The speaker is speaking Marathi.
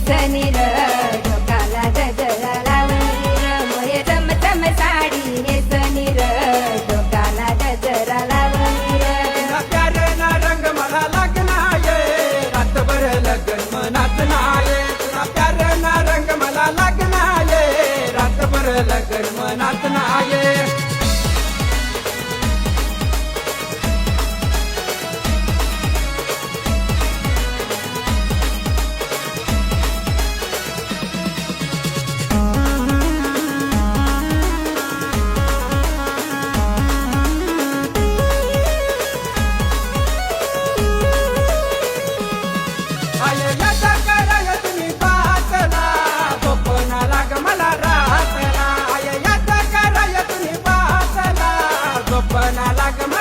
नेसनी र डोकाला गजरा लावणी र मोये चमचम साडी नेसनी र डोकाला गजरा लावणी र तुझा प्यारेना रंग मला लागना ये रातभर लगन मनात नाये तुझा प्यारेना रंग मला लागना ये रातभर लगन मनात नाये आये याचा कराय तुम्ही पाहतला झोपना लाग मला राहतला आये याचा कराय तुम्ही पाहतला झोपना लाग मला